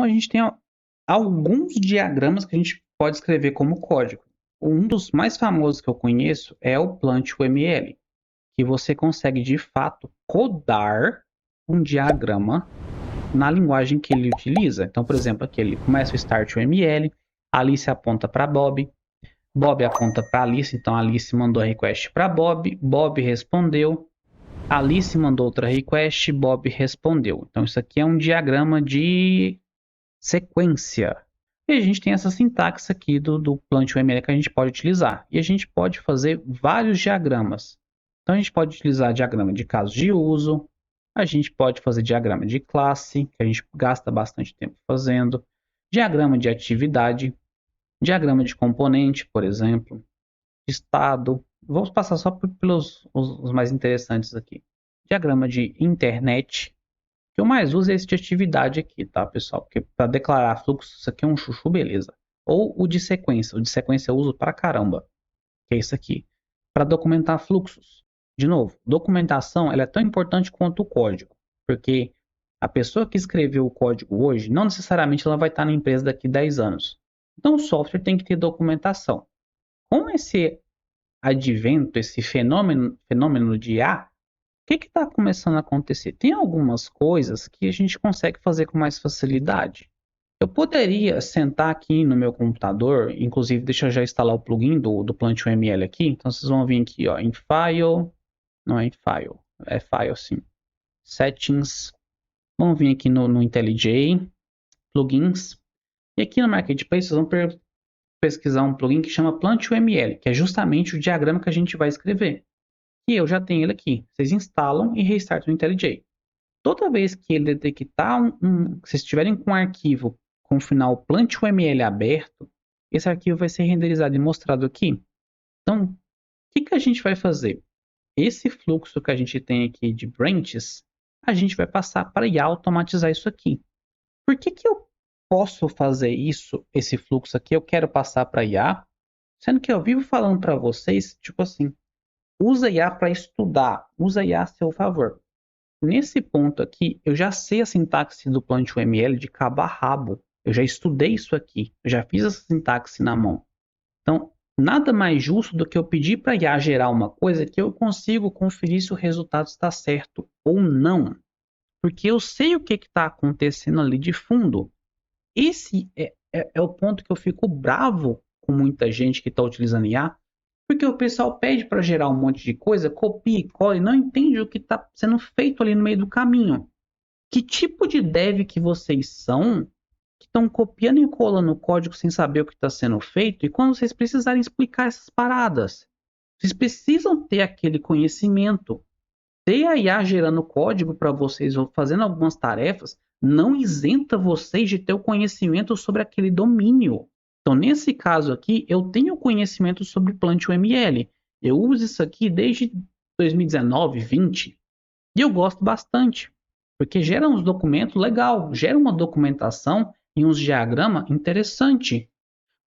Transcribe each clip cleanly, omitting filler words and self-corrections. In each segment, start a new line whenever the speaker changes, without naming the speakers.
a gente tem alguns diagramas que a gente pode escrever como código. Um dos mais famosos que eu conheço é o Plant.uml, que você consegue de fato codar um diagrama na linguagem que ele utiliza. Então, por exemplo, aqui ele começa o start.uml, Alice aponta para Bob, Bob aponta para Alice, então Alice mandou a request para Bob, Bob respondeu, Alice mandou outra request, Bob respondeu. Então, isso aqui é um diagrama de sequência. E a gente tem essa sintaxe aqui do Plant.uml que a gente pode utilizar. E a gente pode fazer vários diagramas. Então, a gente pode utilizar diagrama de casos de uso, a gente pode fazer diagrama de classe, que a gente gasta bastante tempo fazendo, diagrama de atividade, diagrama de componente, por exemplo, estado. Vamos passar só pelos os mais interessantes aqui. Diagrama de internet. O que eu mais uso é esse de atividade aqui, tá, pessoal? Porque para declarar fluxo, isso aqui é um chuchu, beleza. Ou o de sequência. O de sequência eu uso pra caramba, que é isso aqui. Para documentar fluxos. De novo, documentação ela é tão importante quanto o código. Porque a pessoa que escreveu o código hoje, não necessariamente ela vai estar na empresa daqui a 10 anos. Então o software tem que ter documentação. Com esse advento, esse fenômeno de IA, o que está começando a acontecer? Tem algumas coisas que a gente consegue fazer com mais facilidade. Eu poderia sentar aqui no meu computador, inclusive deixa eu já instalar o plugin do Plant.uml aqui. Então vocês vão vir aqui ó, em File, não é em File, é File sim, Settings. Vamos vir aqui no IntelliJ, Plugins. E aqui no Marketplace vocês vão pesquisar um plugin que chama Plant.uml, que é justamente o diagrama que a gente vai escrever. E eu já tenho ele aqui. Vocês instalam e restartam o IntelliJ. Toda vez que ele detectar se vocês estiverem com um arquivo com o final Plant.uml aberto, esse arquivo vai ser renderizado e mostrado aqui. Então, o que a gente vai fazer? Esse fluxo que a gente tem aqui de branches, a gente vai passar para IA automatizar isso aqui. Por que eu posso fazer isso, esse fluxo aqui, eu quero passar para IA, sendo que eu vivo falando para vocês, tipo assim, usa IA para estudar, usa IA a seu favor. Nesse ponto aqui, eu já sei a sintaxe do Plant.uml de cabo a rabo. Eu já estudei isso aqui, eu já fiz essa sintaxe na mão. Então, nada mais justo do que eu pedir para a IA gerar uma coisa que eu consigo conferir se o resultado está certo ou não. Porque eu sei o que está acontecendo ali de fundo. Esse é o ponto que eu fico bravo com muita gente que está utilizando IA, porque o pessoal pede para gerar um monte de coisa, copia e cola e não entende o que está sendo feito ali no meio do caminho. Que tipo de dev que vocês são que estão copiando e colando o código sem saber o que está sendo feito e quando vocês precisarem explicar essas paradas? Vocês precisam ter aquele conhecimento. Ter a IA gerando código para vocês ou fazendo algumas tarefas não isenta vocês de ter o conhecimento sobre aquele domínio. Então, nesse caso aqui, eu tenho conhecimento sobre Plant.uml. Eu uso isso aqui desde 2019, 20. E eu gosto bastante. Porque gera uns documentos legal, gera uma documentação e uns diagramas interessante.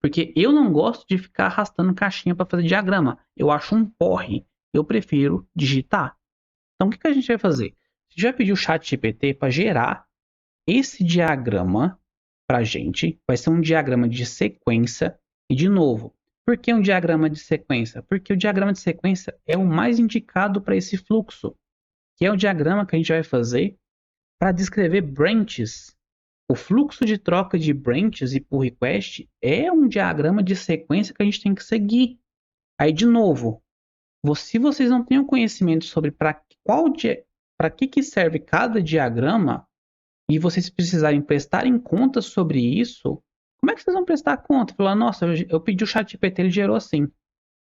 Porque eu não gosto de ficar arrastando caixinha para fazer diagrama. Eu acho um porre. Eu prefiro digitar. Então, o que a gente vai fazer? A gente vai pedir o ChatGPT para gerar esse diagrama para a gente. Vai ser um diagrama de sequência. E, de novo, por que um diagrama de sequência? Porque o diagrama de sequência é o mais indicado para esse fluxo, que é o diagrama que a gente vai fazer para descrever branches. O fluxo de troca de branches e pull request é um diagrama de sequência que a gente tem que seguir. Aí, de novo, se vocês não têm conhecimento sobre para que serve cada diagrama e vocês precisarem prestarem conta sobre isso, como é que vocês vão prestar conta? Falar, nossa, eu pedi o ChatGPT, ele gerou assim.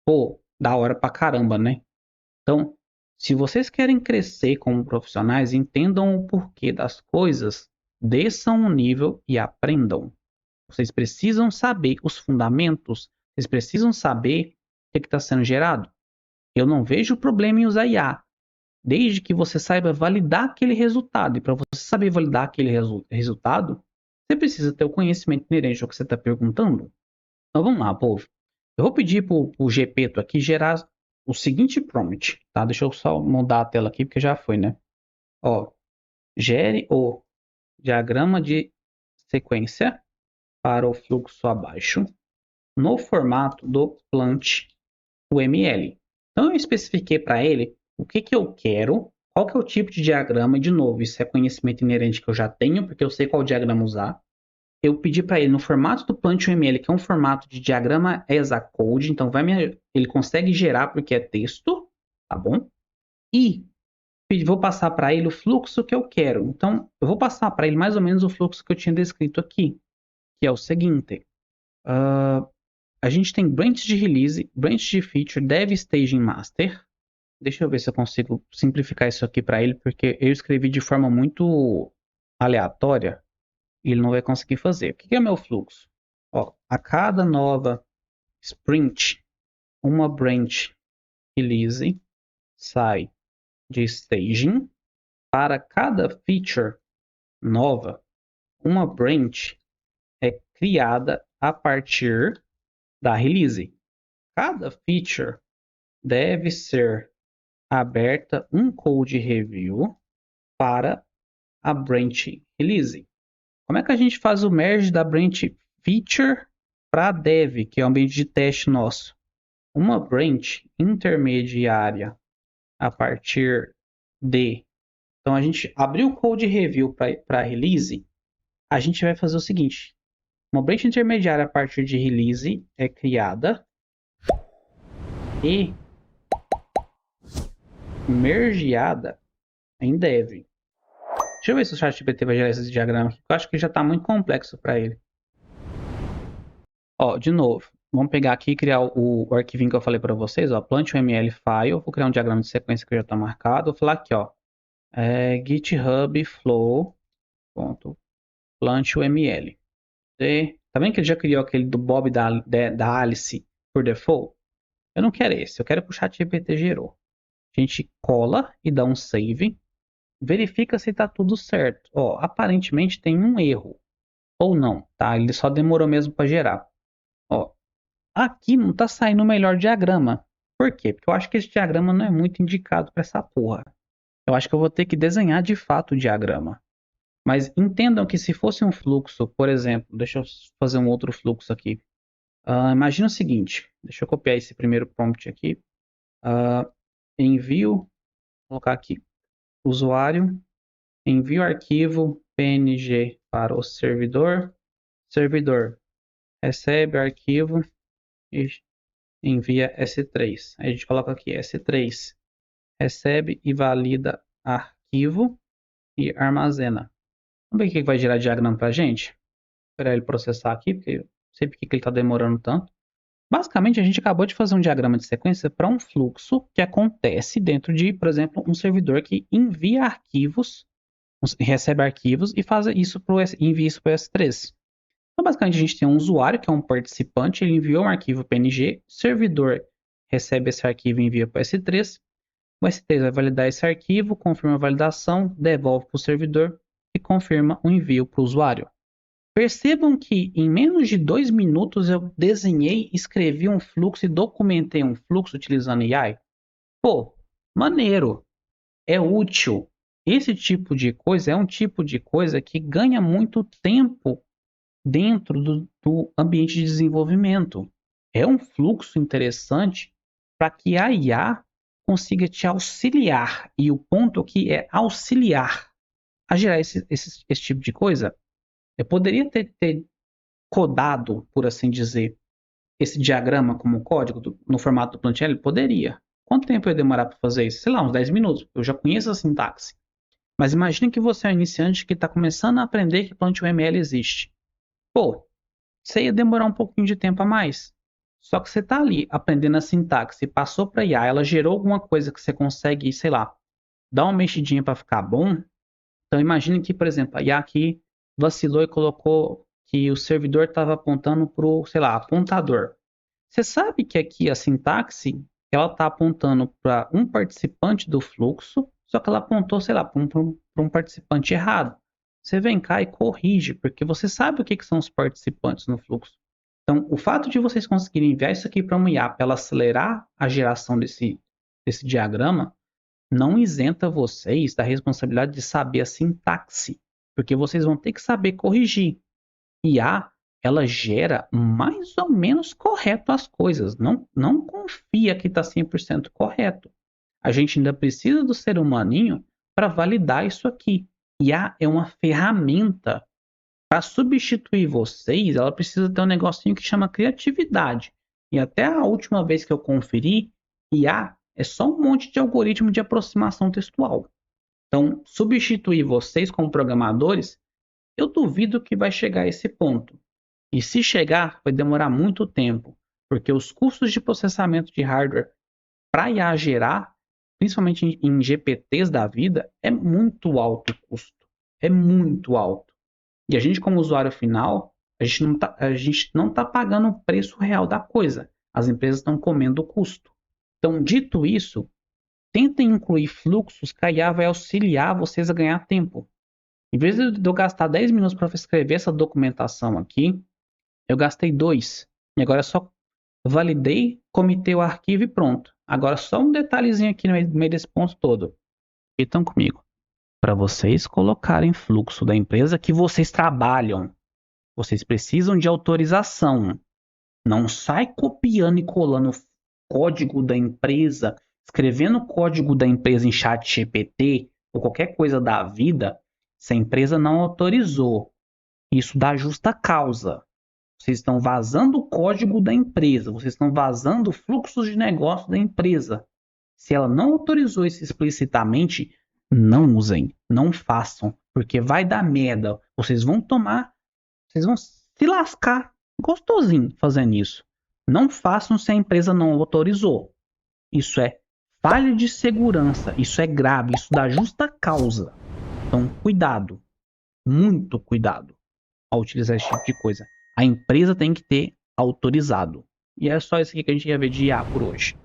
Pô, da hora pra caramba, né? Então, se vocês querem crescer como profissionais, entendam o porquê das coisas, desçam o nível e aprendam. Vocês precisam saber os fundamentos, vocês precisam saber o que está sendo gerado. Eu não vejo problema em usar IA, desde que você saiba validar aquele resultado. E para você saber validar aquele resultado, você precisa ter o conhecimento inerente ao que você está perguntando. Então vamos lá, povo. Eu vou pedir para o Gepeto aqui gerar o seguinte prompt, tá? Deixa eu só mudar a tela aqui, porque já foi, né? Ó, gere o diagrama de sequência para o fluxo abaixo no formato do plant.uml. Então eu especifiquei para ele o que eu quero, qual que é o tipo de diagrama, e de novo, isso é conhecimento inerente que eu já tenho, porque eu sei qual diagrama usar. Eu pedi para ele no formato do plant.uml, que é um formato de diagrama Hexacode, então ele consegue gerar porque é texto, tá bom? E vou passar para ele o fluxo que eu quero. Então, eu vou passar para ele mais ou menos o fluxo que eu tinha descrito aqui, que é o seguinte. A gente tem branch de release, branch de feature, dev, staging, master. Deixa eu ver se eu consigo simplificar isso aqui para ele, porque eu escrevi de forma muito aleatória e ele não vai conseguir fazer. O que é meu fluxo? Ó, a cada nova sprint, uma branch release sai de staging. Para cada feature nova, uma branch é criada a partir da release. Cada feature deve ser aberta um code review para a branch release. Como é que a gente faz o merge da branch feature para dev, que é o ambiente de teste nosso? Uma branch intermediária a partir de... Então, a gente abriu o code review para release, a gente vai fazer o seguinte. Uma branch intermediária a partir de release é criada e mergeada em dev. Deixa eu ver se o ChatGPT vai gerar esse diagrama aqui, porque eu acho que já está muito complexo para ele. Ó, de novo, vamos pegar aqui e criar o arquivinho que eu falei para vocês, ó, plant.uml file, vou criar um diagrama de sequência que já está marcado, vou falar aqui, ó, GitHub flow.plant.uml. Tá vendo que ele já criou aquele do Bob da Alice por default? Eu não quero esse, eu quero que o ChatGPT gerou. A gente cola e dá um save, verifica se está tudo certo. Ó, aparentemente tem um erro, ou não, tá? Ele só demorou mesmo para gerar. Ó, aqui não está saindo o melhor diagrama. Por quê? Porque eu acho que esse diagrama não é muito indicado para essa porra. Eu acho que eu vou ter que desenhar de fato o diagrama. Mas entendam que se fosse um fluxo, por exemplo, deixa eu fazer um outro fluxo aqui. Imagina o seguinte, deixa eu copiar esse primeiro prompt aqui. Envio, vou colocar aqui, usuário, envio arquivo PNG para o servidor, servidor recebe arquivo e envia S3. Aí a gente coloca aqui S3, recebe e valida arquivo e armazena. Vamos ver o que vai gerar diagrama para a gente? Esperar ele processar aqui, porque eu sei porque que ele está demorando tanto. Basicamente, a gente acabou de fazer um diagrama de sequência para um fluxo que acontece dentro de, por exemplo, um servidor que envia arquivos, recebe arquivos e envia isso para o S3. Então, basicamente, a gente tem um usuário que é um participante, ele enviou um arquivo PNG, o servidor recebe esse arquivo e envia para o S3. O S3 vai validar esse arquivo, confirma a validação, devolve para o servidor e confirma o envio para o usuário. Percebam que em menos de 2 minutos eu desenhei, escrevi um fluxo e documentei um fluxo utilizando AI. Pô, maneiro, é útil. Esse tipo de coisa é um tipo de coisa que ganha muito tempo dentro do ambiente de desenvolvimento. É um fluxo interessante para que a IA consiga te auxiliar. E o ponto aqui é auxiliar a gerar esse tipo de coisa. Eu poderia ter codado, por assim dizer, esse diagrama como código no formato do Plant.uml? Poderia. Quanto tempo eu ia demorar para fazer isso? Sei lá, uns 10 minutos. Eu já conheço a sintaxe. Mas imagine que você é um iniciante que está começando a aprender que Plant.uml existe. Pô, você ia demorar um pouquinho de tempo a mais. Só que você está ali aprendendo a sintaxe, passou para IA, ela gerou alguma coisa que você consegue, sei lá, dar uma mexidinha para ficar bom. Então imagine que, por exemplo, a IA aqui vacilou e colocou que o servidor estava apontando para o, sei lá, apontador. Você sabe que aqui a sintaxe ela está apontando para um participante do fluxo, só que ela apontou, sei lá, para um participante errado. Você vem cá e corrige, porque você sabe o que são os participantes no fluxo. Então, o fato de vocês conseguirem enviar isso aqui para uma IA para ela acelerar a geração desse diagrama, não isenta vocês da responsabilidade de saber a sintaxe, porque vocês vão ter que saber corrigir. IA, ela gera mais ou menos correto as coisas. Não confia que está 100% correto. A gente ainda precisa do ser humaninho para validar isso aqui. IA é uma ferramenta. Para substituir vocês, ela precisa ter um negocinho que chama criatividade. E até a última vez que eu conferi, IA é só um monte de algoritmo de aproximação textual. Então, substituir vocês como programadores, eu duvido que vai chegar a esse ponto. E se chegar, vai demorar muito tempo, porque os custos de processamento de hardware para IA gerar, principalmente em GPTs da vida, é muito alto o custo. É muito alto. E a gente, como usuário final, a gente não tá pagando o preço real da coisa. As empresas estão comendo o custo. Então, dito isso, tentem incluir fluxos que a IA vai auxiliar vocês a ganhar tempo. Em vez de eu gastar 10 minutos para escrever essa documentação aqui, eu gastei 2. E agora só validei, comitei o arquivo e pronto. Agora só um detalhezinho aqui no meio desse ponto todo. Então comigo. Para vocês colocarem fluxo da empresa que vocês trabalham, vocês precisam de autorização. Não sai copiando e colando o código da empresa, escrevendo o código da empresa em chat GPT ou qualquer coisa da vida, se a empresa não autorizou. Isso dá justa causa. Vocês estão vazando o código da empresa, vocês estão vazando fluxos de negócio da empresa. Se ela não autorizou isso explicitamente, não usem, não façam, porque vai dar merda. Vocês vão se lascar gostosinho fazendo isso. Não façam se a empresa não autorizou. Isso é falha de segurança, isso é grave, isso dá justa causa. Então, cuidado, muito cuidado ao utilizar esse tipo de coisa. A empresa tem que ter autorizado. E é só isso aqui que a gente ia ver de IA por hoje.